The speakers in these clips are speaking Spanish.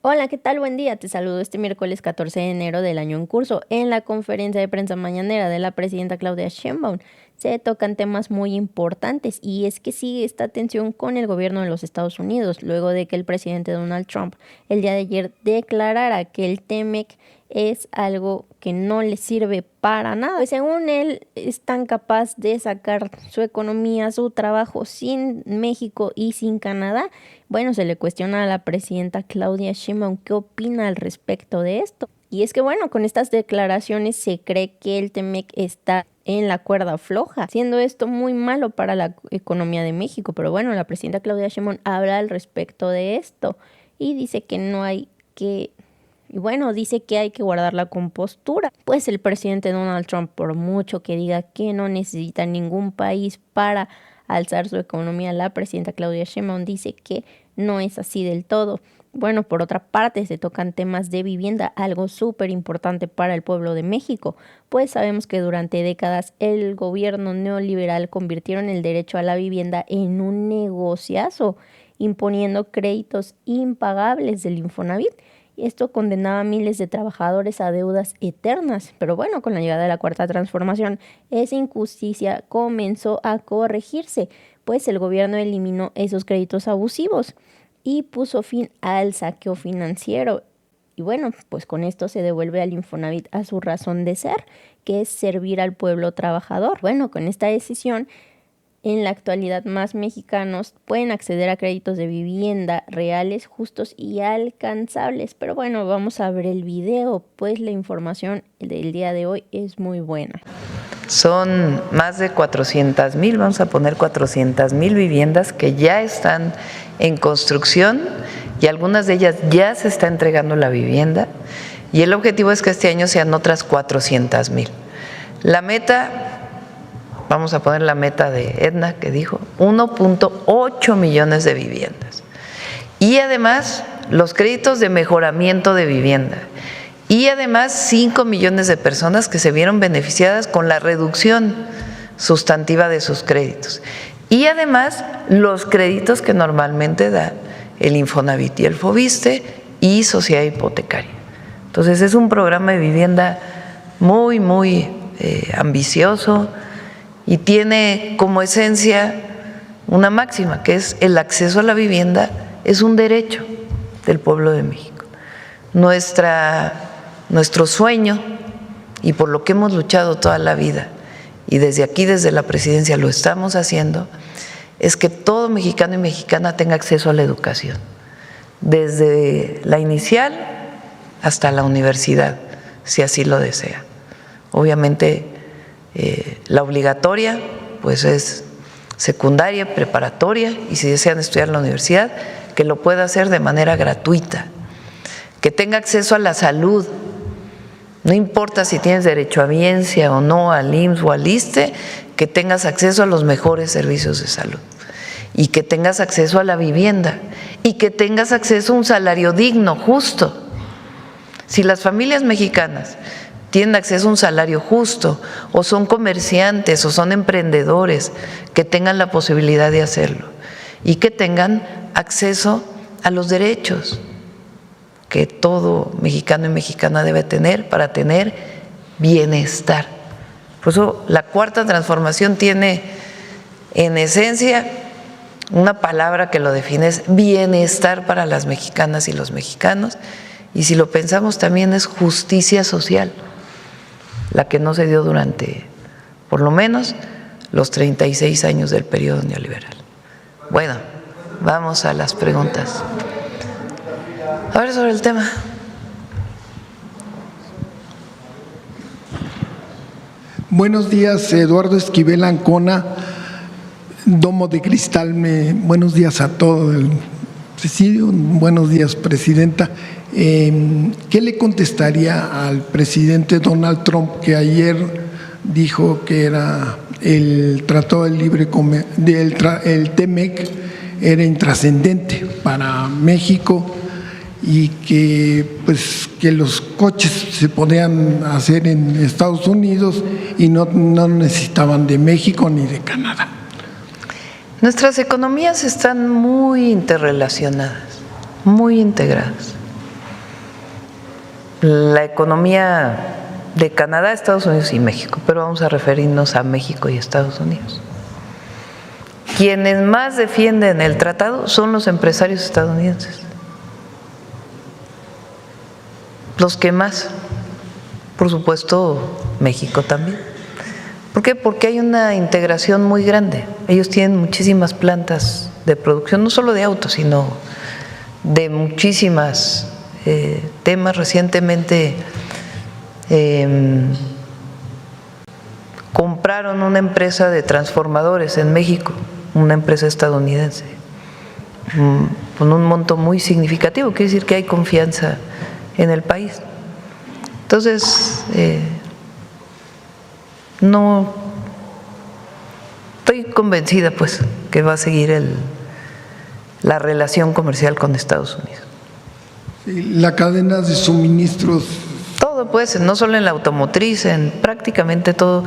Hola, ¿qué tal? Buen día. Te saludo este miércoles 14 de enero del año en curso. En la conferencia de prensa mañanera de la presidenta Claudia Sheinbaum se tocan temas muy importantes y es que sigue esta tensión con el gobierno de los Estados Unidos, luego de que el presidente Donald Trump el día de ayer declarara que el TEMEC es algo que no le sirve para nada. Pues según él, es tan capaz de sacar su economía, su trabajo sin México y sin Canadá. Bueno, se le cuestiona a la presidenta Claudia Sheinbaum qué opina al respecto de esto. Y es que bueno, con estas declaraciones se cree que el TEMEC está en la cuerda floja, siendo esto muy malo para la economía de México. Pero bueno, la presidenta Claudia Sheinbaum habla al respecto de esto y dice que no hay que... Y bueno, dice que hay que guardar la compostura, pues el presidente Donald Trump, por mucho que diga que no necesita ningún país para alzar su economía, la presidenta Claudia Sheinbaum dice que no es así del todo. Bueno, por otra parte, se tocan temas de vivienda, algo súper importante para el pueblo de México, pues sabemos que durante décadas el gobierno neoliberal convirtieron el derecho a la vivienda en un negociazo, imponiendo créditos impagables del Infonavit. Esto condenaba a miles de trabajadores a deudas eternas, pero bueno, con la llegada de la Cuarta Transformación, esa injusticia comenzó a corregirse, pues el gobierno eliminó esos créditos abusivos y puso fin al saqueo financiero. Y bueno, pues con esto se devuelve al Infonavit a su razón de ser, que es servir al pueblo trabajador. Bueno, con esta decisión, en la actualidad, más mexicanos pueden acceder a créditos de vivienda reales, justos y alcanzables. Pero bueno, vamos a ver el video, pues la información del día de hoy es muy buena. Son más de 400,000, vamos a poner 400,000 viviendas que ya están en construcción y algunas de ellas ya se está entregando la vivienda. Y el objetivo es que este año sean otras 400,000. La meta... Vamos a poner la meta de Edna, que dijo 1.8 millones de viviendas. Y además, los créditos de mejoramiento de vivienda. Y además, 5 millones de personas que se vieron beneficiadas con la reducción sustantiva de sus créditos. Y además, los créditos que normalmente da el Infonavit y el Foviste y Sociedad Hipotecaria. Entonces, es un programa de vivienda muy, muy ambicioso, y tiene como esencia una máxima, que es el acceso a la vivienda es un derecho del pueblo de México. Nuestro sueño, y por lo que hemos luchado toda la vida, y desde aquí, desde la presidencia, lo estamos haciendo, es que todo mexicano y mexicana tenga acceso a la educación, desde la inicial hasta la universidad, si así lo desea. Obviamente, la obligatoria pues es secundaria, preparatoria, y si desean estudiar en la universidad, que lo pueda hacer de manera gratuita, que tenga acceso a la salud, no importa si tienes derecho a biencia o no, al IMSS o al ISSSTE, que tengas acceso a los mejores servicios de salud y que tengas acceso a la vivienda y que tengas acceso a un salario digno, justo. Si las familias mexicanas tienen acceso a un salario justo, o son comerciantes, o son emprendedores, que tengan la posibilidad de hacerlo y que tengan acceso a los derechos que todo mexicano y mexicana debe tener para tener bienestar. Por eso la Cuarta Transformación tiene en esencia una palabra que lo define, es bienestar para las mexicanas y los mexicanos, y si lo pensamos también es justicia social, la que no se dio durante, por lo menos, los 36 años del periodo neoliberal. Bueno, vamos a las preguntas. A ver, sobre el tema. Buenos días, Eduardo Esquivel Ancona, Domo de Cristal. Buenos días a todo el presidio. Buenos días, presidenta. ¿Qué le contestaría al presidente Donald Trump, que ayer dijo que era el Tratado de Libre Comercio, el TEMEC, era intrascendente para México y que pues que los coches se podían hacer en Estados Unidos y no necesitaban de México ni de Canadá? Nuestras economías están muy interrelacionadas, muy integradas. la economía de Canadá, Estados Unidos y México, pero vamos a referirnos a México y Estados Unidos. Quienes más defienden el tratado son los empresarios estadounidenses. Los que más, por supuesto, México también. ¿Por qué? Porque hay una integración muy grande. Ellos tienen muchísimas plantas de producción, no solo de autos, sino de muchísimas temas. Recientemente compraron una empresa de transformadores en México, una empresa estadounidense, con un monto muy significativo. Quiere decir que hay confianza en el país. Entonces, no estoy convencida pues que va a seguir la relación comercial con Estados Unidos. Sí, la cadena de suministros. Todo pues, no solo en la automotriz, en prácticamente todo.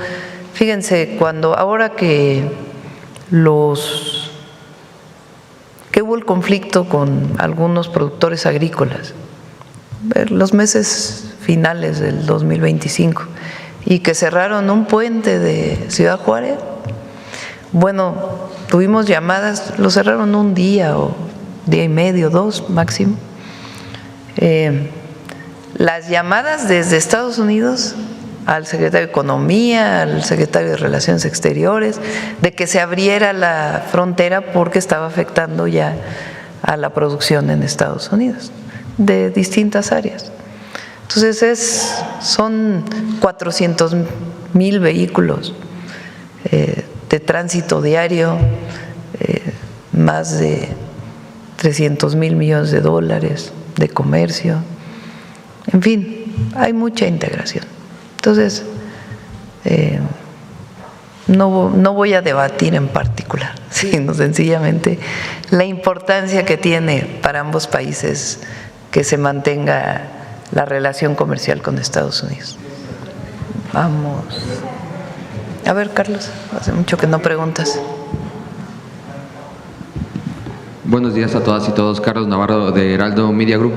Fíjense, ahora que hubo el conflicto con algunos productores agrícolas, los meses finales del 2025, y que cerraron un puente de Ciudad Juárez, bueno, tuvimos llamadas, lo cerraron un día o día y medio, 2 máximo. Las llamadas desde Estados Unidos al secretario de Economía, al secretario de Relaciones Exteriores, de que se abriera la frontera porque estaba afectando ya a la producción en Estados Unidos, de distintas áreas. Entonces son 400,000 vehículos de tránsito diario, más de 300,000 millones de dólares de comercio, en fin, hay mucha integración. Entonces, no voy a debatir en particular, sino sencillamente la importancia que tiene para ambos países que se mantenga la relación comercial con Estados Unidos. Vamos. A ver, Carlos, hace mucho que no preguntas. Buenos días a todas y todos. Carlos Navarro, de Heraldo Media Group.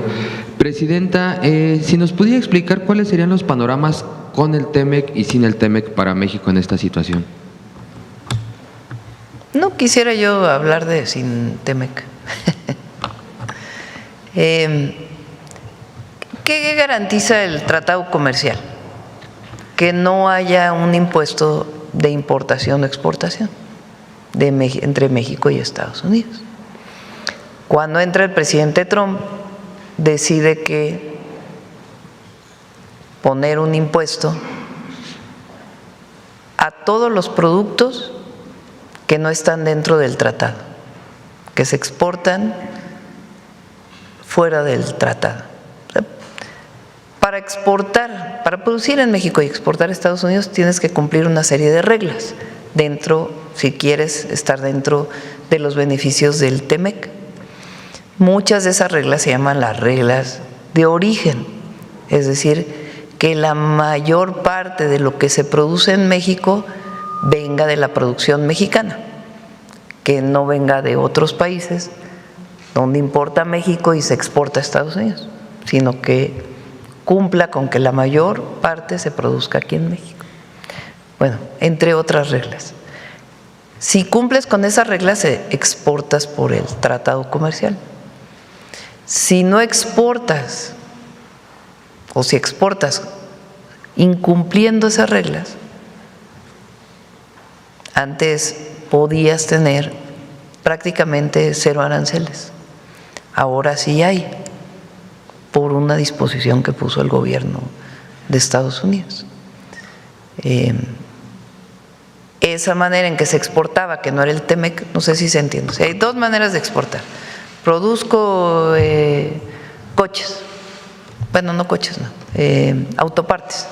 Presidenta, si nos pudiera explicar cuáles serían los panoramas con el TEMEC y sin el TEMEC para México en esta situación. No quisiera yo hablar de sin TEMEC. ¿Qué garantiza el tratado comercial? Que no haya un impuesto de importación o exportación entre México y Estados Unidos. Cuando entra el presidente Trump, decide que poner un impuesto a todos los productos que no están dentro del tratado, que se exportan fuera del tratado. Para exportar, para producir en México y exportar a Estados Unidos tienes que cumplir una serie de reglas si quieres estar dentro de los beneficios del TEMEC. Muchas de esas reglas se llaman las reglas de origen, es decir, que la mayor parte de lo que se produce en México venga de la producción mexicana, que no venga de otros países donde importa México y se exporta a Estados Unidos, sino que cumpla con que la mayor parte se produzca aquí en México. Bueno, entre otras reglas. Si cumples con esas reglas, exportas por el tratado comercial. Si no exportas, o si exportas incumpliendo esas reglas, antes podías tener prácticamente 0 aranceles. Ahora sí hay, por una disposición que puso el gobierno de Estados Unidos. Esa manera en que se exportaba, que no era el TEMEC, no sé si se entiende. O sea, hay 2 maneras de exportar. Produzco coches, bueno, no coches, no, autopartes.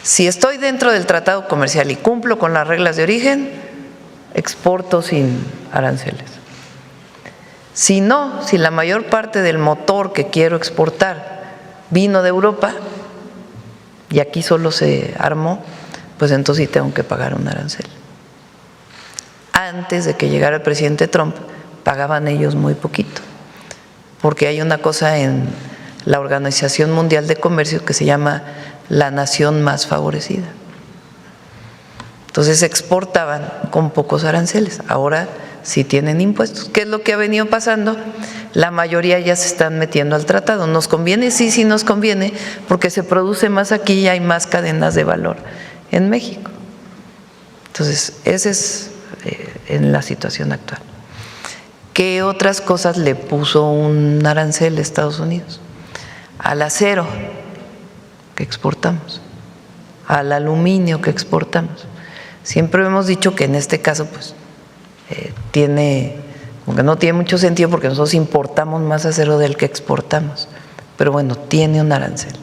Si estoy dentro del tratado comercial y cumplo con las reglas de origen, exporto sin aranceles. Si no, si la mayor parte del motor que quiero exportar vino de Europa y aquí solo se armó, pues entonces sí tengo que pagar un arancel. Antes de que llegara el presidente Trump, pagaban ellos muy poquito, porque hay una cosa en la Organización Mundial de Comercio, que se llama la nación más favorecida. Entonces exportaban con pocos aranceles, ahora sí tienen impuestos. ¿Qué es lo que ha venido pasando? La mayoría ya se están metiendo al tratado. ¿Nos conviene? Sí, sí nos conviene, porque se produce más aquí y hay más cadenas de valor en México. Entonces, esa es en la situación actual. ¿Qué otras cosas le puso un arancel a Estados Unidos? Al acero que exportamos, al aluminio que exportamos. Siempre hemos dicho que en este caso pues aunque no tiene mucho sentido porque nosotros importamos más acero del que exportamos, pero bueno, tiene un arancel.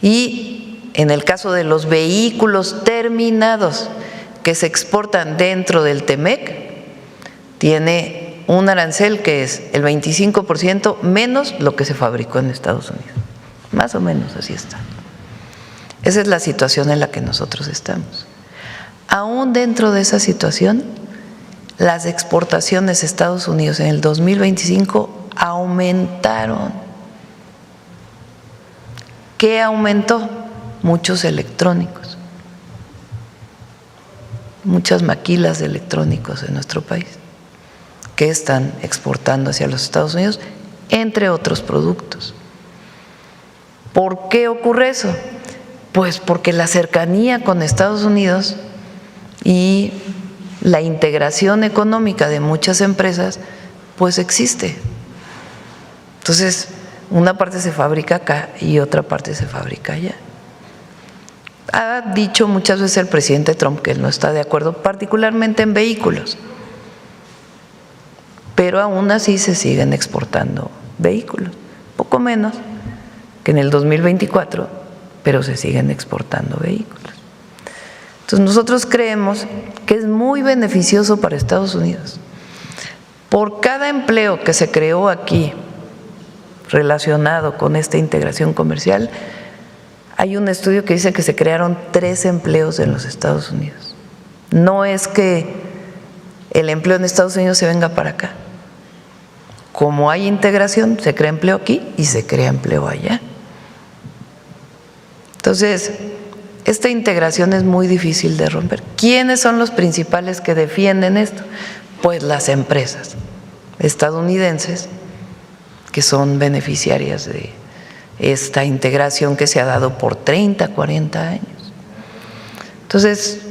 Y en el caso de los vehículos terminados que se exportan dentro del TEMEC, tiene un arancel que es el 25% menos lo que se fabricó en Estados Unidos. Más o menos así está. Esa es la situación en la que nosotros estamos. Aún dentro de esa situación, las exportaciones a Estados Unidos en el 2025 aumentaron. ¿Qué aumentó? Muchos electrónicos, muchas maquilas de electrónicos en nuestro país que están exportando hacia los Estados Unidos, entre otros productos. ¿Por qué ocurre eso? Pues porque la cercanía con Estados Unidos y la integración económica de muchas empresas, pues existe. Entonces, una parte se fabrica acá y otra parte se fabrica allá. Ha dicho muchas veces el presidente Trump que él no está de acuerdo, particularmente en vehículos, pero aún así se siguen exportando vehículos, poco menos que en el 2024, pero se siguen exportando vehículos. Entonces nosotros creemos que es muy beneficioso para Estados Unidos. Por cada empleo que se creó aquí relacionado con esta integración comercial, hay un estudio que dice que se crearon 3 empleos en los Estados Unidos. No es que el empleo en Estados Unidos se venga para acá. Como hay integración, se crea empleo aquí y se crea empleo allá. Entonces, esta integración es muy difícil de romper. ¿Quiénes son los principales que defienden esto? Pues las empresas estadounidenses, que son beneficiarias de esta integración que se ha dado por 30, 40 años. Entonces,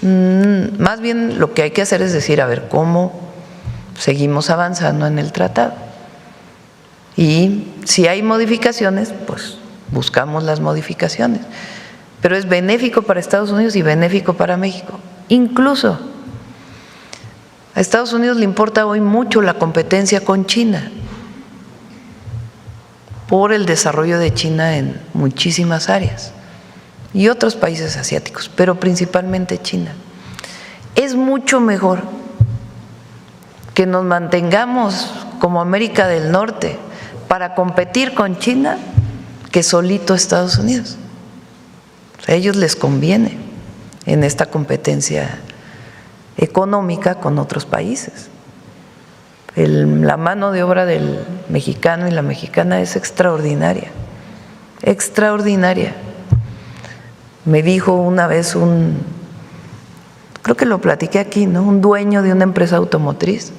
más bien lo que hay que hacer es decir, a ver, ¿cómo seguimos avanzando en el tratado? Y si hay modificaciones, pues buscamos las modificaciones. Pero es benéfico para Estados Unidos y benéfico para México. Incluso a Estados Unidos le importa hoy mucho la competencia con China por el desarrollo de China en muchísimas áreas y otros países asiáticos, pero principalmente China. Es mucho mejor que nos mantengamos como América del Norte para competir con China que solito Estados Unidos. A ellos les conviene en esta competencia económica con otros países. La mano de obra del mexicano y la mexicana es extraordinaria, extraordinaria. Me dijo una vez creo que lo platiqué aquí, ¿no? Un dueño de una empresa automotriz,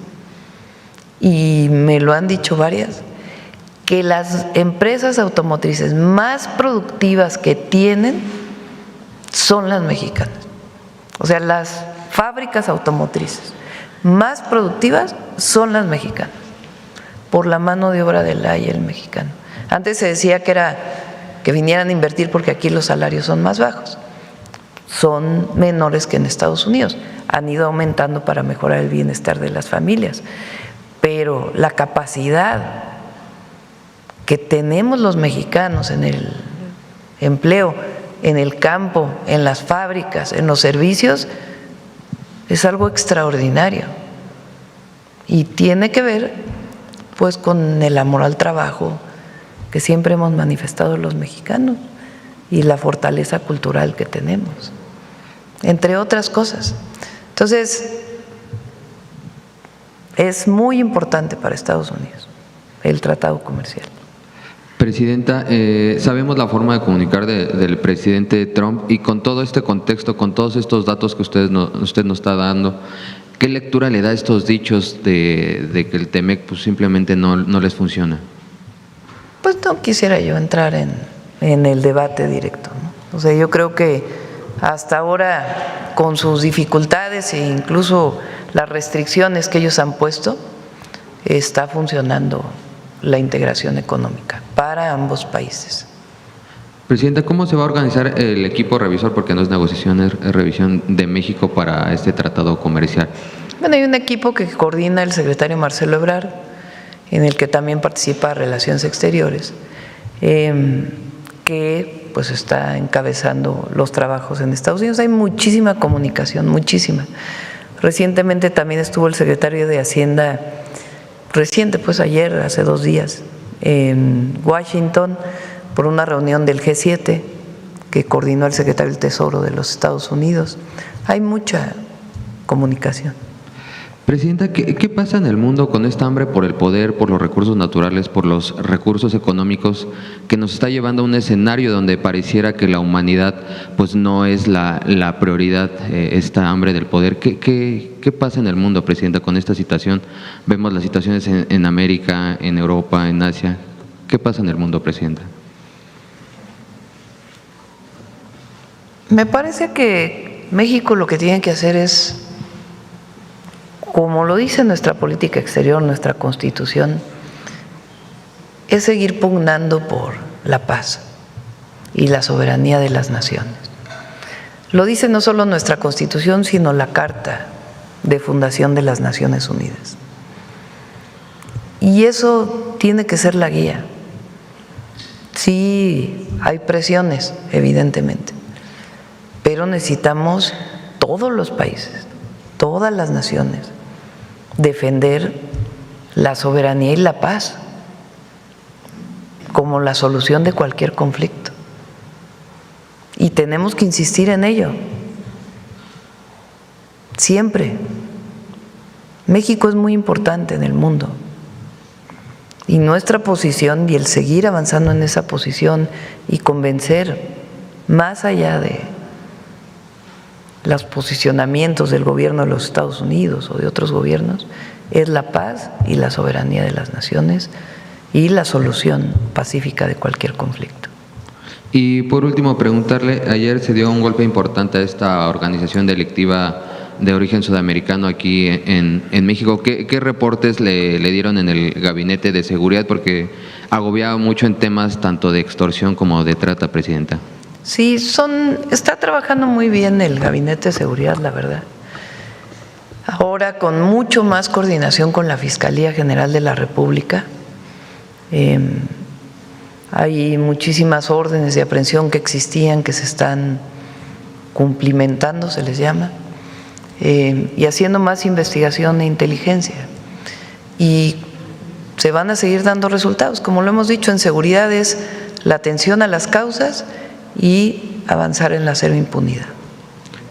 y me lo han dicho varias, que las empresas automotrices más productivas que tienen son las mexicanas. O sea, las fábricas automotrices más productivas son las mexicanas, por la mano de obra del y el mexicano. Antes se decía que vinieran a invertir porque aquí los salarios son más bajos, son menores que en Estados Unidos, han ido aumentando para mejorar el bienestar de las familias, pero la capacidad que tenemos los mexicanos en el empleo, en el campo, en las fábricas, en los servicios, es algo extraordinario y tiene que ver pues con el amor al trabajo que siempre hemos manifestado los mexicanos y la fortaleza cultural que tenemos, entre otras cosas. Entonces, es muy importante para Estados Unidos el tratado comercial. Presidenta, sabemos la forma de comunicar del presidente Trump y con todo este contexto, con todos estos datos que usted nos está dando, ¿qué lectura le da a estos dichos de que el TEMEC pues, simplemente no les funciona? Pues no quisiera yo entrar en el debate directo, ¿no? O sea, yo creo que hasta ahora, con sus dificultades e incluso las restricciones que ellos han puesto, está funcionando la integración económica para ambos países. Presidenta, ¿cómo se va a organizar el equipo revisor, porque no es negociación, es revisión de México para este tratado comercial? Bueno, hay un equipo que coordina el secretario Marcelo Ebrard, en el que también participa Relaciones Exteriores, que pues está encabezando los trabajos en Estados Unidos. Hay muchísima comunicación, muchísima. Recientemente también estuvo el secretario de Hacienda, reciente, pues ayer, hace 2 días, en Washington por una reunión del G7 que coordinó el secretario del Tesoro de los Estados Unidos. Hay mucha comunicación. Presidenta, ¿qué pasa en el mundo con esta hambre por el poder, por los recursos naturales, por los recursos económicos, que nos está llevando a un escenario donde pareciera que la humanidad pues no es la prioridad, esta hambre del poder? ¿Qué pasa en el mundo, Presidenta, con esta situación? Vemos las situaciones en América, en Europa, en Asia. ¿Qué pasa en el mundo, Presidenta? Me parece que México lo que tiene que hacer es, como lo dice nuestra política exterior, nuestra Constitución, es seguir pugnando por la paz y la soberanía de las naciones. Lo dice no solo nuestra Constitución, sino la Carta de Fundación de las Naciones Unidas. Y eso tiene que ser la guía. Sí, hay presiones, evidentemente, pero necesitamos todos los países, todas las naciones, defender la soberanía y la paz como la solución de cualquier conflicto. Y tenemos que insistir en ello, siempre. México es muy importante en el mundo y nuestra posición y el seguir avanzando en esa posición y convencer más allá de los posicionamientos del gobierno de los Estados Unidos o de otros gobiernos, es la paz y la soberanía de las naciones y la solución pacífica de cualquier conflicto. Y por último, preguntarle, ayer se dio un golpe importante a esta organización delictiva de origen sudamericano aquí en México. ¿Qué reportes le dieron en el gabinete de seguridad? Porque agobiaba mucho en temas tanto de extorsión como de trata, Presidenta. Sí, está trabajando muy bien el Gabinete de Seguridad, la verdad. Ahora con mucho más coordinación con la Fiscalía General de la República. Hay muchísimas órdenes de aprehensión que existían, que se están cumplimentando, se les llama, y haciendo más investigación e inteligencia. Y se van a seguir dando resultados. Como lo hemos dicho, en seguridad es la atención a las causas y avanzar en la cero impunidad.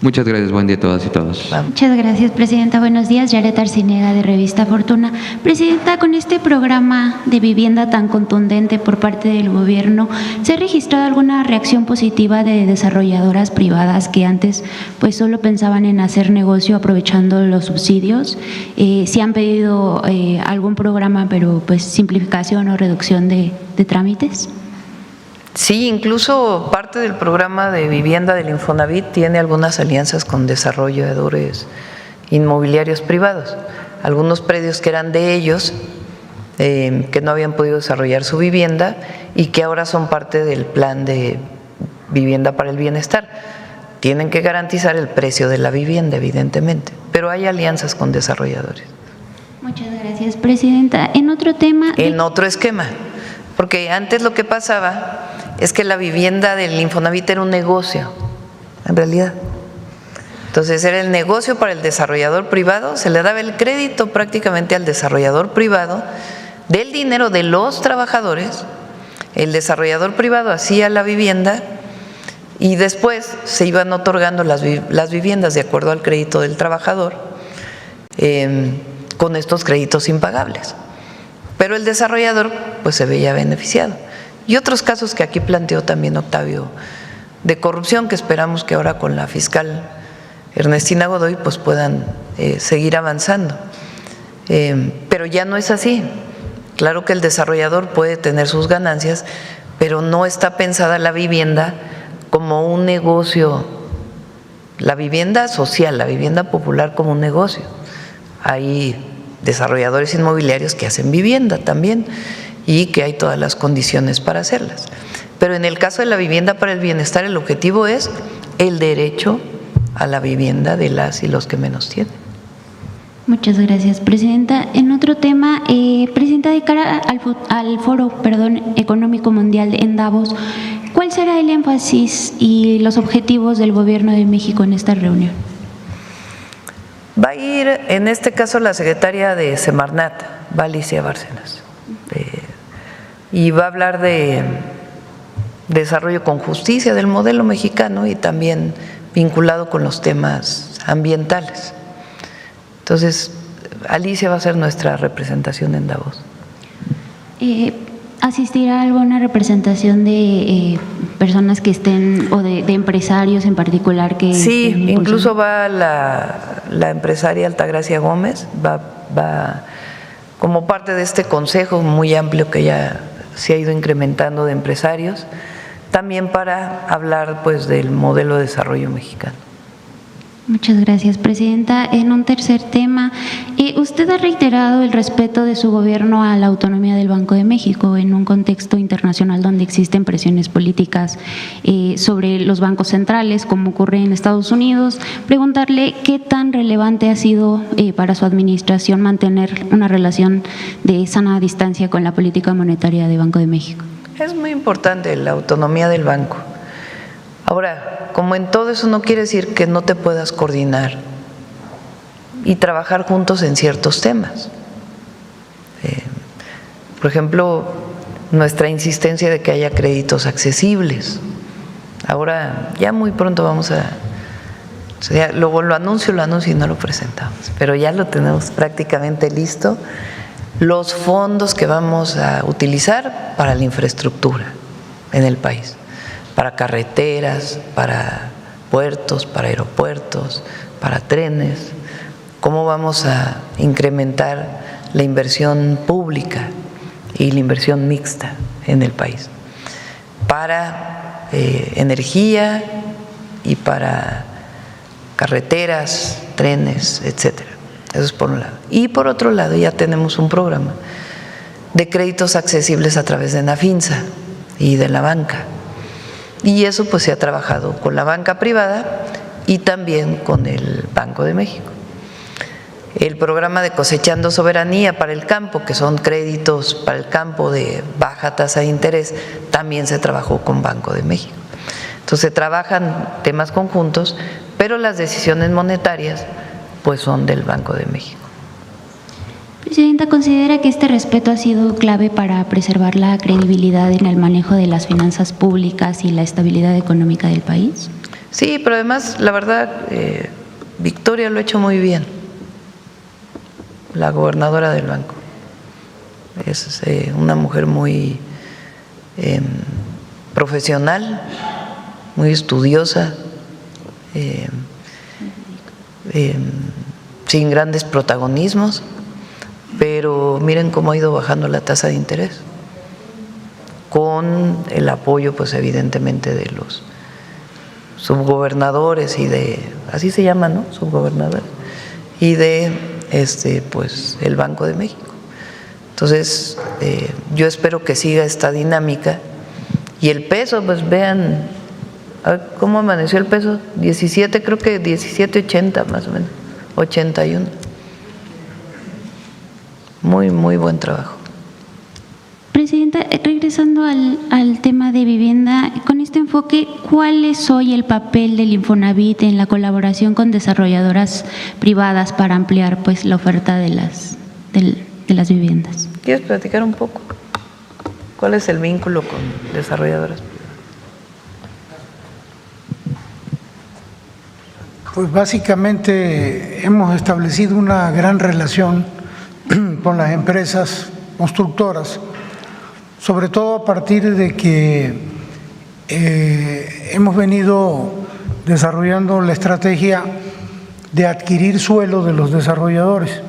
Muchas gracias, buen día a todas y todos. Muchas gracias, Presidenta. Buenos días, Yaret Arcinega de Revista Fortuna. Presidenta, con este programa de vivienda tan contundente por parte del gobierno, ¿se ha registrado alguna reacción positiva de desarrolladoras privadas que antes pues solo pensaban en hacer negocio aprovechando los subsidios? ¿Si han pedido algún programa, pero pues simplificación o reducción de trámites? Sí, incluso parte del programa de vivienda del Infonavit tiene algunas alianzas con desarrolladores inmobiliarios privados. Algunos predios que eran de ellos, que no habían podido desarrollar su vivienda y que ahora son parte del plan de vivienda para el bienestar. Tienen que garantizar el precio de la vivienda, evidentemente, pero hay alianzas con desarrolladores. Muchas gracias, Presidenta. En otro tema… En otro esquema, porque antes lo que pasaba es que la vivienda del Infonavit era un negocio, en realidad. Entonces era el negocio para el desarrollador privado, se le daba el crédito prácticamente al desarrollador privado del dinero de los trabajadores, el desarrollador privado hacía la vivienda y después se iban otorgando las viviendas de acuerdo al crédito del trabajador con estos créditos impagables. Pero el desarrollador pues se veía beneficiado. y otros casos que aquí planteó también Octavio de corrupción, que esperamos que ahora con la fiscal Ernestina Godoy pues puedan seguir avanzando. Pero ya no es así. Claro que el desarrollador puede tener sus ganancias, pero no está pensada la vivienda como un negocio, la vivienda social, la vivienda popular como un negocio. Hay desarrolladores inmobiliarios que hacen vivienda también y que hay todas las condiciones para hacerlas. Pero en el caso de la vivienda para el bienestar, el objetivo es el derecho a la vivienda de las y los que menos tienen. Muchas gracias, Presidenta. En otro tema, Presidenta, de cara al Foro Económico Mundial en Davos, ¿cuál será el énfasis y los objetivos del Gobierno de México en esta reunión? Va a ir, en este caso, la secretaria de Semarnat, va Alicia Bárcenas, y va a hablar de desarrollo con justicia del modelo mexicano y también vinculado con los temas ambientales. Entonces, Alicia va a ser nuestra representación en Davos. ¿Asistirá alguna representación de personas que estén, o de empresarios en particular que sí, estén incluso va la empresaria Altagracia Gómez, va como parte de este consejo muy amplio que ya se ha ido incrementando de empresarios, también para hablar pues del modelo de desarrollo mexicano. Muchas gracias, Presidenta. En un tercer tema, usted ha reiterado el respeto de su gobierno a la autonomía del Banco de México en un contexto internacional donde existen presiones políticas sobre los bancos centrales, como ocurre en Estados Unidos. Preguntarle qué tan relevante ha sido para su administración mantener una relación de sana distancia con la política monetaria de Banco de México. Es muy importante la autonomía del banco. Ahora, como en todo, eso no quiere decir que no te puedas coordinar y trabajar juntos en ciertos temas. Por ejemplo, nuestra insistencia de que haya créditos accesibles. Ahora, ya muy pronto vamos a… O sea, luego lo anuncio y no lo presentamos, pero ya lo tenemos prácticamente listo. Los fondos que vamos a utilizar para la infraestructura en el país, para carreteras, para puertos, para aeropuertos, para trenes, cómo vamos a incrementar la inversión pública y la inversión mixta en el país, para energía y para carreteras, trenes, etcétera. Eso es por un lado. Y por otro lado, ya tenemos un programa de créditos accesibles a través de Nafinsa y de la banca. Y eso pues se ha trabajado con la banca privada y también con el Banco de México. El programa de Cosechando Soberanía para el campo, que son créditos para el campo de baja tasa de interés, también se trabajó con Banco de México. Entonces se trabajan temas conjuntos, pero las decisiones monetarias pues son del Banco de México. Presidenta, ¿considera que este respeto ha sido clave para preservar la credibilidad en el manejo de las finanzas públicas y la estabilidad económica del país? Sí, pero además, la verdad, Victoria lo ha hecho muy bien, la gobernadora del banco. Es una mujer muy profesional, muy estudiosa, sin grandes protagonismos, pero miren cómo ha ido bajando la tasa de interés, con el apoyo pues evidentemente de los subgobernadores y de, así se llaman, ¿no? Subgobernadores, y de pues el Banco de México. Entonces yo espero que siga esta dinámica y el peso, pues vean cómo amaneció el peso, 17, creo que 17.80 más o menos, 81. Muy, muy buen trabajo. Presidenta, regresando al tema de vivienda, con este enfoque, ¿cuál es hoy el papel del Infonavit en la colaboración con desarrolladoras privadas para ampliar pues la oferta de las viviendas? ¿Quieres platicar un poco? ¿Cuál es el vínculo con desarrolladoras privadas? Pues básicamente hemos establecido una gran relación con las empresas constructoras sobre todo a partir de que hemos venido desarrollando la estrategia de adquirir suelo de los desarrolladores.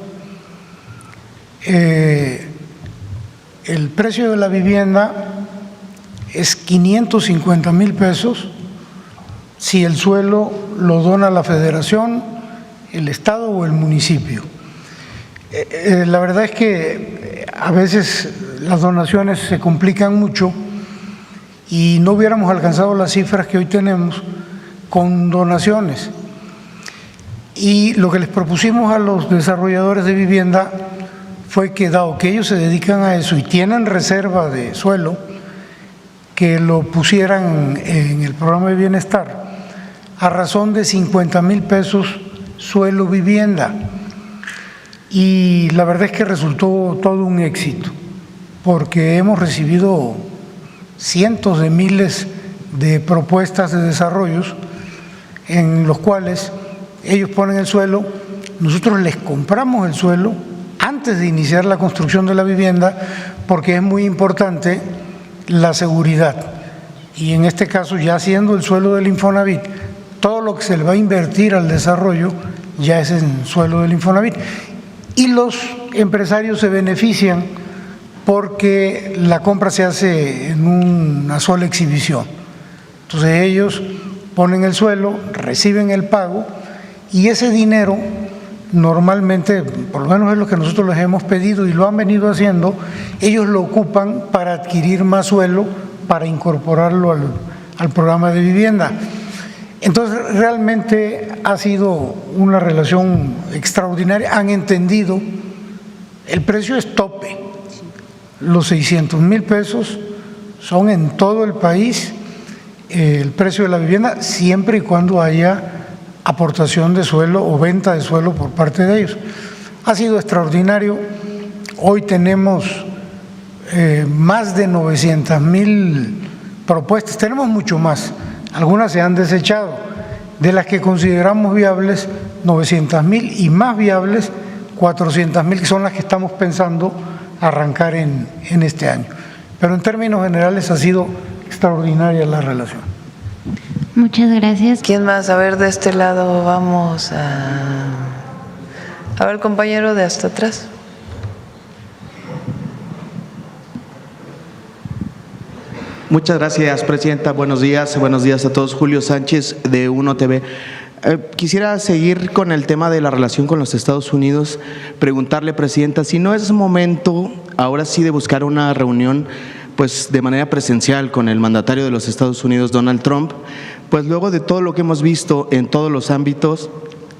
El precio de la vivienda es 550,000 pesos si el suelo lo dona la federación, el estado o el municipio. La verdad es que a veces las donaciones se complican mucho y no hubiéramos alcanzado las cifras que hoy tenemos con donaciones. Y lo que les propusimos a los desarrolladores de vivienda fue que, dado que ellos se dedican a eso y tienen reserva de suelo, que lo pusieran en el programa de bienestar a razón de 50,000 pesos suelo vivienda. Y la verdad es que resultó todo un éxito, porque hemos recibido cientos de miles de propuestas de desarrollos en los cuales ellos ponen el suelo, nosotros les compramos el suelo antes de iniciar la construcción de la vivienda, porque es muy importante la seguridad. Y en este caso, ya siendo el suelo del Infonavit, todo lo que se le va a invertir al desarrollo ya es en suelo del Infonavit. Y los empresarios se benefician porque la compra se hace en una sola exhibición. Entonces ellos ponen el suelo, reciben el pago y ese dinero normalmente, por lo menos es lo que nosotros les hemos pedido y lo han venido haciendo, ellos lo ocupan para adquirir más suelo, para incorporarlo al programa de vivienda. Entonces realmente ha sido una relación extraordinaria, han entendido, el precio es tope, los 600,000 pesos son en todo el país el precio de la vivienda, siempre y cuando haya aportación de suelo o venta de suelo por parte de ellos. Ha sido extraordinario. Hoy tenemos más de 900,000 propuestas, tenemos mucho más, algunas se han desechado, de las que consideramos viables 900,000 y más viables 400,000, que son las que estamos pensando arrancar en este año. Pero en términos generales ha sido extraordinaria la relación. Muchas gracias. ¿Quién más? A ver, de este lado vamos a ver, compañero de hasta atrás. Muchas gracias, presidenta. Buenos días a todos. Julio Sánchez, de Uno TV. Quisiera seguir con el tema de la relación con los Estados Unidos, preguntarle, presidenta, si no es momento ahora sí de buscar una reunión pues de manera presencial con el mandatario de los Estados Unidos, Donald Trump, pues luego de todo lo que hemos visto en todos los ámbitos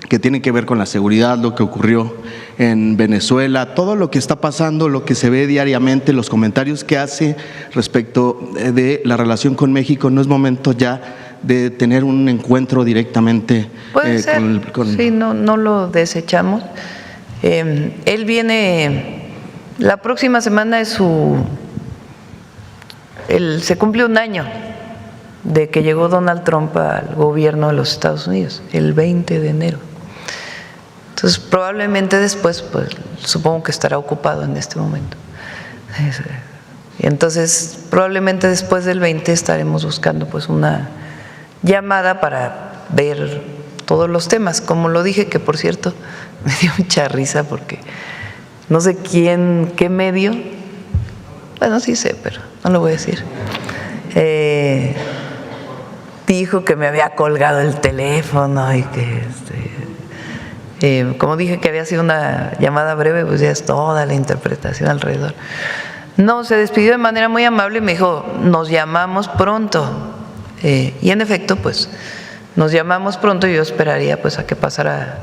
que tienen que ver con la seguridad, lo que ocurrió en Venezuela, todo lo que está pasando, lo que se ve diariamente, los comentarios que hace respecto de la relación con México, ¿no es momento ya de tener un encuentro directamente? Puede ser, sí, no lo desechamos. Él viene, la próxima semana es se cumple un año de que llegó Donald Trump al gobierno de los Estados Unidos, el 20 de enero. Entonces, probablemente después, pues supongo que estará ocupado en este momento. Y entonces, probablemente después del 20 estaremos buscando pues una llamada para ver todos los temas. Como lo dije, que por cierto, me dio mucha risa porque no sé quién, qué medio, bueno, sí sé, pero no lo voy a decir, dijo que me había colgado el teléfono y que como dije que había sido una llamada breve, pues ya es toda la interpretación alrededor. No, se despidió de manera muy amable y me dijo, nos llamamos pronto. Y en efecto, pues nos llamamos pronto y yo esperaría pues a que pasara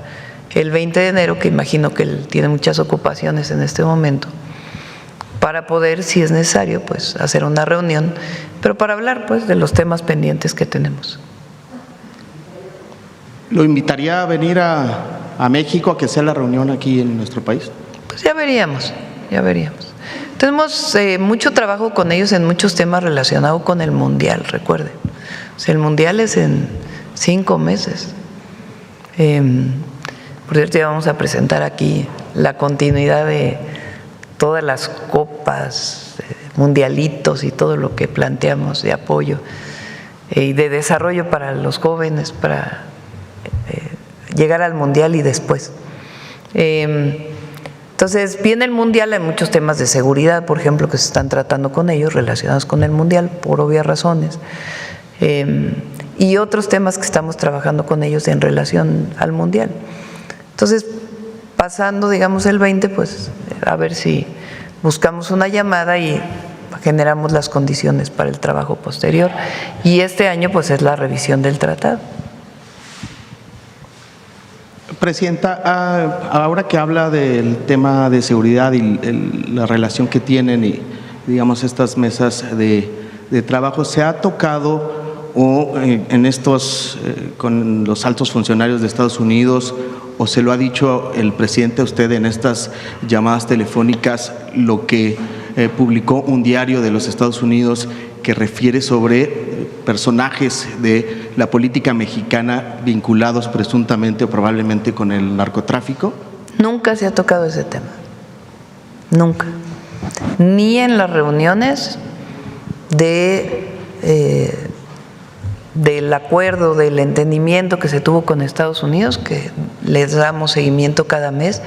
el 20 de enero, que imagino que él tiene muchas ocupaciones en este momento, para poder, si es necesario, pues hacer una reunión, pero para hablar pues de los temas pendientes que tenemos. ¿Lo invitaría a venir a México a que sea la reunión aquí en nuestro país? Pues ya veríamos, ya veríamos. Tenemos mucho trabajo con ellos en muchos temas relacionados con el Mundial, recuerden. O sea, el Mundial es en 5 meses. Por cierto, ya vamos a presentar aquí la continuidad de todas las copas mundialitos y todo lo que planteamos de apoyo y de desarrollo para los jóvenes, para llegar al mundial y después. Entonces, viene el mundial, hay muchos temas de seguridad, por ejemplo, que se están tratando con ellos, relacionados con el mundial, por obvias razones, y otros temas que estamos trabajando con ellos en relación al mundial. Entonces, pasando, digamos, el 20, pues a ver si buscamos una llamada y generamos las condiciones para el trabajo posterior. Y este año, pues, es la revisión del tratado. Presidenta, ahora que habla del tema de seguridad y la relación que tienen y, digamos, estas mesas de trabajo, ¿se ha tocado en estos, con los altos funcionarios de Estados Unidos, o se lo ha dicho el presidente a usted en estas llamadas telefónicas, lo que publicó un diario de los Estados Unidos que refiere sobre personajes de la política mexicana vinculados presuntamente o probablemente con el narcotráfico? Nunca se ha tocado ese tema, nunca, ni en las reuniones del acuerdo, del entendimiento que se tuvo con Estados Unidos, que les damos seguimiento cada mes,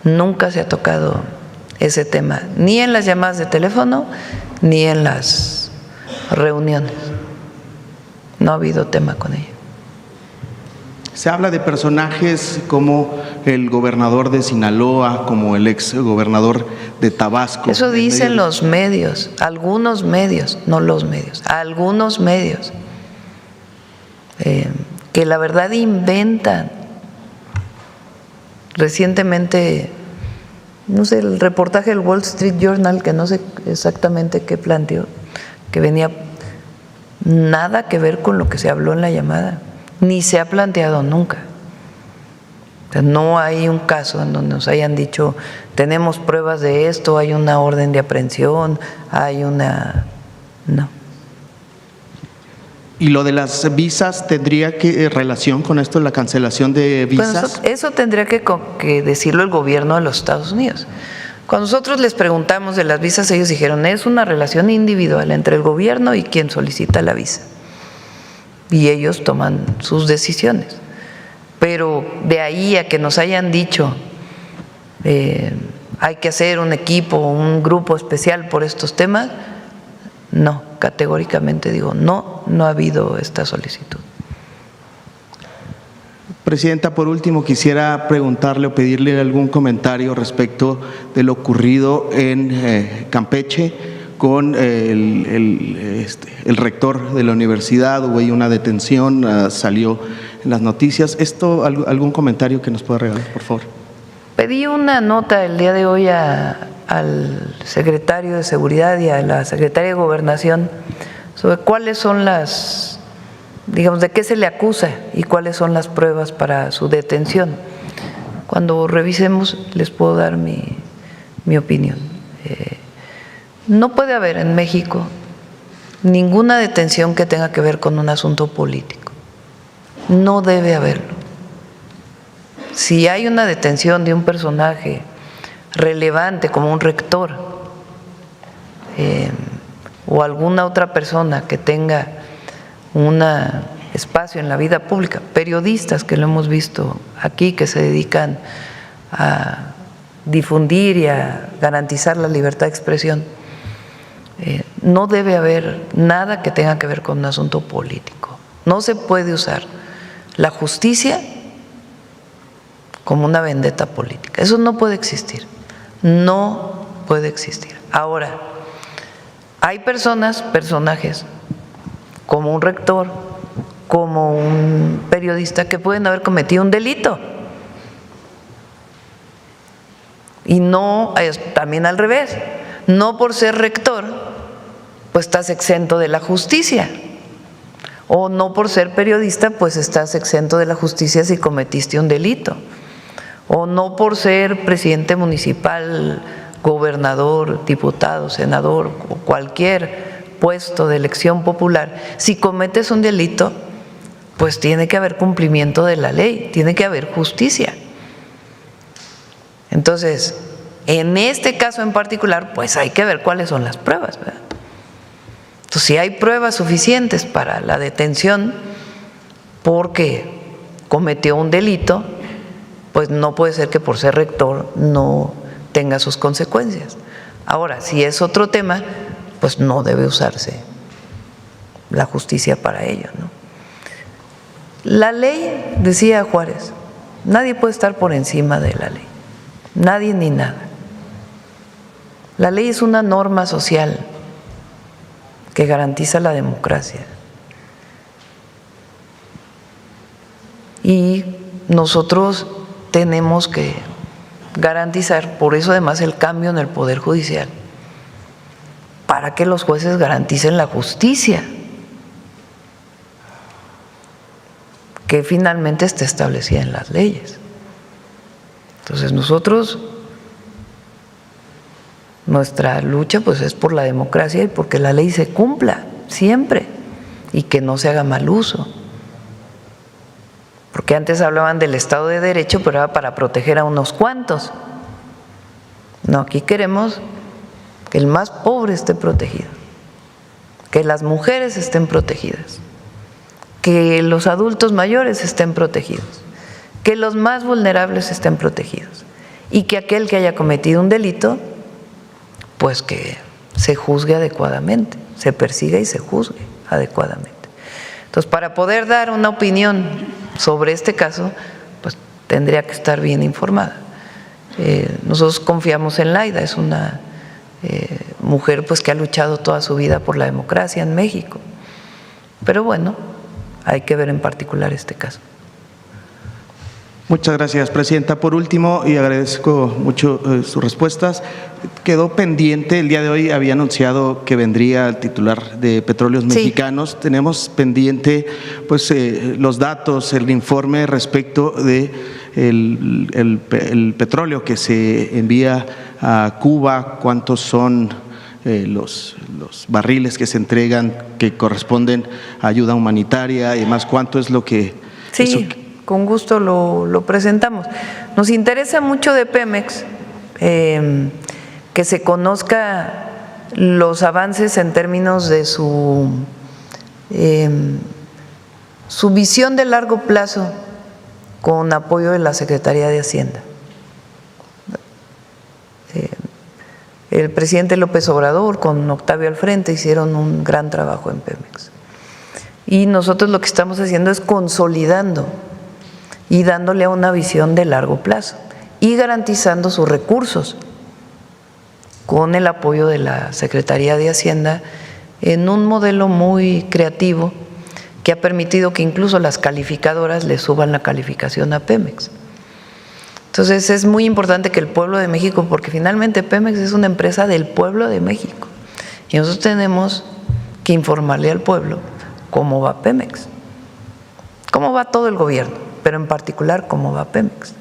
nunca se ha tocado ese tema, ni en las llamadas de teléfono, ni en las reuniones. No ha habido tema con ello. Se habla de personajes como el gobernador de Sinaloa, como el ex gobernador de Tabasco. Eso dicen los medios, algunos medios, no los medios, algunos medios, que la verdad inventan. Recientemente, no sé, el reportaje del Wall Street Journal, que no sé exactamente qué planteó, que venía nada que ver con lo que se habló en la llamada, ni se ha planteado nunca. O sea, no hay un caso en donde nos hayan dicho, tenemos pruebas de esto, hay una orden de aprehensión, hay una… no. ¿Y lo de las visas tendría relación con esto, la cancelación de visas? Pues eso tendría que decirlo el gobierno de los Estados Unidos. Cuando nosotros les preguntamos de las visas, ellos dijeron, es una relación individual entre el gobierno y quien solicita la visa. Y ellos toman sus decisiones. Pero de ahí a que nos hayan dicho, hay que hacer un equipo, un grupo especial por estos temas, no, categóricamente digo, no ha habido esta solicitud. Presidenta, por último, quisiera preguntarle o pedirle algún comentario respecto de lo ocurrido en Campeche con el rector de la universidad. Hubo ahí una detención, salió en las noticias. ¿Algún comentario que nos pueda regalar, por favor? Pedí una nota el día de hoy al secretario de Seguridad y a la secretaria de Gobernación sobre cuáles son las, digamos, de qué se le acusa y cuáles son las pruebas para su detención. Cuando revisemos les puedo dar mi opinión. No puede haber en México ninguna detención que tenga que ver con un asunto político. No debe haberlo. Si hay una detención de un personaje relevante como un rector o alguna otra persona que tenga un espacio en la vida pública, periodistas que lo hemos visto aquí que se dedican a difundir y a garantizar la libertad de expresión, no debe haber nada que tenga que ver con un asunto político. No se puede usar la justicia como una vendetta política. Eso no puede existir. No puede existir. Ahora, hay personajes, como un rector, como un periodista, que pueden haber cometido un delito. Y no, también al revés, no por ser rector, pues estás exento de la justicia. O no por ser periodista, pues estás exento de la justicia si cometiste un delito. O no por ser presidente municipal, gobernador, diputado, senador o cualquier puesto de elección popular, si cometes un delito, pues tiene que haber cumplimiento de la ley, tiene que haber justicia. Entonces, En este caso en particular, pues hay que ver cuáles son las pruebas, ¿verdad? Entonces, si hay pruebas suficientes para la detención porque cometió un delito, pues no puede ser que por ser rector no tenga sus consecuencias. Ahora, si es otro tema, pues no debe usarse la justicia para ello, ¿no? La ley, decía Juárez, nadie puede estar por encima de la ley, nadie ni nada. La ley es una norma social que garantiza la democracia. Y nosotros tenemos que garantizar, por eso además el cambio en el Poder Judicial, para que los jueces garanticen la justicia que finalmente esté establecida en las leyes. Entonces nosotros, nuestra lucha pues es por la democracia y porque la ley se cumpla siempre y que no se haga mal uso. Porque antes hablaban del Estado de Derecho, pero era para proteger a unos cuantos. No, aquí queremos que el más pobre esté protegido, que las mujeres estén protegidas, que los adultos mayores estén protegidos, que los más vulnerables estén protegidos y que aquel que haya cometido un delito, pues que se juzgue adecuadamente, se persiga y se juzgue adecuadamente. Entonces, para poder dar una opinión sobre este caso, pues tendría que estar bien informada. Nosotros confiamos en Laida, es una mujer pues que ha luchado toda su vida por la democracia en México. Pero bueno, hay que ver en particular este caso. Muchas gracias, presidenta. Por último, y agradezco mucho sus respuestas, quedó pendiente, el día de hoy había anunciado que vendría el titular de Petróleos Mexicanos. Tenemos pendiente pues los datos, el informe respecto de el petróleo que se envía a Cuba, cuántos son los barriles que se entregan que corresponden a ayuda humanitaria y demás, cuánto es lo que… Sí, con gusto lo presentamos. Nos interesa mucho de Pemex que se conozca los avances en términos de su visión de largo plazo con apoyo de la Secretaría de Hacienda. El presidente López Obrador con Octavio al frente hicieron un gran trabajo en Pemex. Y nosotros lo que estamos haciendo es consolidando y dándole a una visión de largo plazo y garantizando sus recursos con el apoyo de la Secretaría de Hacienda en un modelo muy creativo que ha permitido que incluso las calificadoras le suban la calificación a Pemex. Entonces es muy importante que el pueblo de México, porque finalmente Pemex es una empresa del pueblo de México y nosotros tenemos que informarle al pueblo cómo va Pemex, cómo va todo el gobierno, pero en particular cómo va Pemex.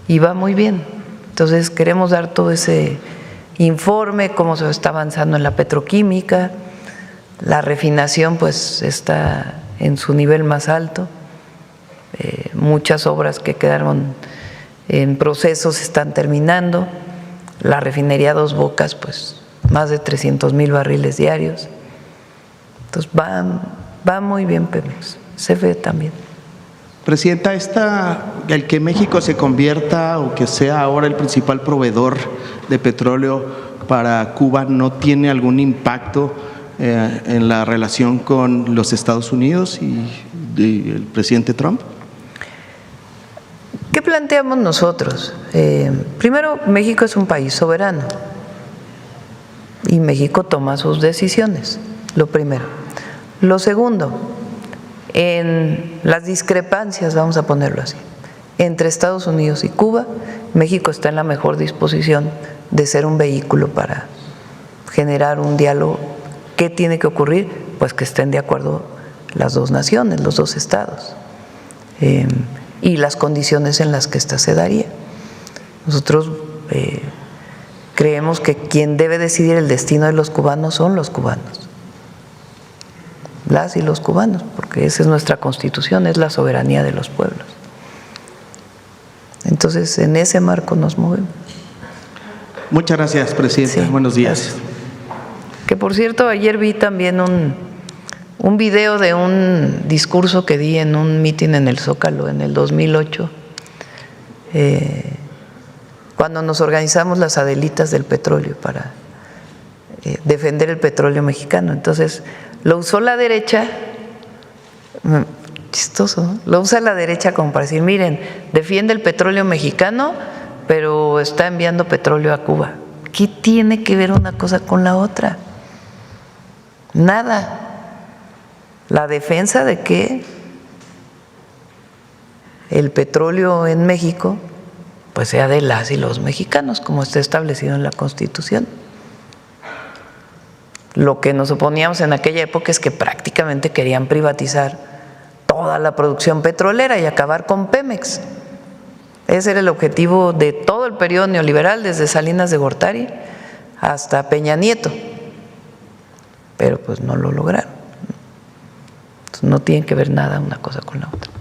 Y va muy bien. Entonces queremos dar todo ese informe, cómo se está avanzando en la petroquímica, la refinación pues está en su nivel más alto, muchas obras que quedaron en proceso se están terminando, la refinería Dos Bocas pues más de 300,000 barriles diarios. Entonces va muy bien Pemex, CFE también. Presidenta, el que México se convierta o que sea ahora el principal proveedor de petróleo para Cuba, ¿no tiene algún impacto en la relación con los Estados Unidos y el presidente Trump? ¿Qué planteamos nosotros? Primero, México es un país soberano y México toma sus decisiones, lo primero. Lo segundo, en las discrepancias, vamos a ponerlo así, entre Estados Unidos y Cuba, México está en la mejor disposición de ser un vehículo para generar un diálogo. ¿Qué tiene que ocurrir? Pues que estén de acuerdo las dos naciones, los dos estados, y las condiciones en las que ésta se daría. Nosotros creemos que quien debe decidir el destino de los cubanos son los cubanos, las y los cubanos, porque esa es nuestra Constitución, es la soberanía de los pueblos. Entonces, en ese marco nos movemos. Muchas gracias, presidenta. Sí, Buenos días. gracias. Que por cierto, ayer vi también un video de un discurso que di en un mitin en el Zócalo en el 2008, cuando nos organizamos las Adelitas del petróleo para defender el petróleo mexicano. Entonces, lo usó la derecha, chistoso, ¿no? Lo usa la derecha como para decir, miren, defiende el petróleo mexicano, pero está enviando petróleo a Cuba. ¿Qué tiene que ver una cosa con la otra? Nada. La defensa de que el petróleo en México pues sea de las y los mexicanos, como está establecido en la Constitución. Lo que nos oponíamos en aquella época es que prácticamente querían privatizar toda la producción petrolera y acabar con Pemex. Ese era el objetivo de todo el periodo neoliberal, desde Salinas de Gortari hasta Peña Nieto, pero pues no lo lograron. Entonces, no tiene que ver nada una cosa con la otra.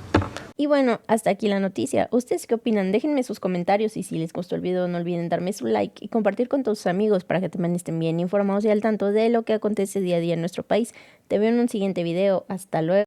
Y bueno, hasta aquí la noticia. ¿Ustedes qué opinan? Déjenme sus comentarios y si les gustó el video no olviden darme su like y compartir con todos sus amigos para que también estén bien informados y al tanto de lo que acontece día a día en nuestro país. Te veo en un siguiente video. Hasta luego.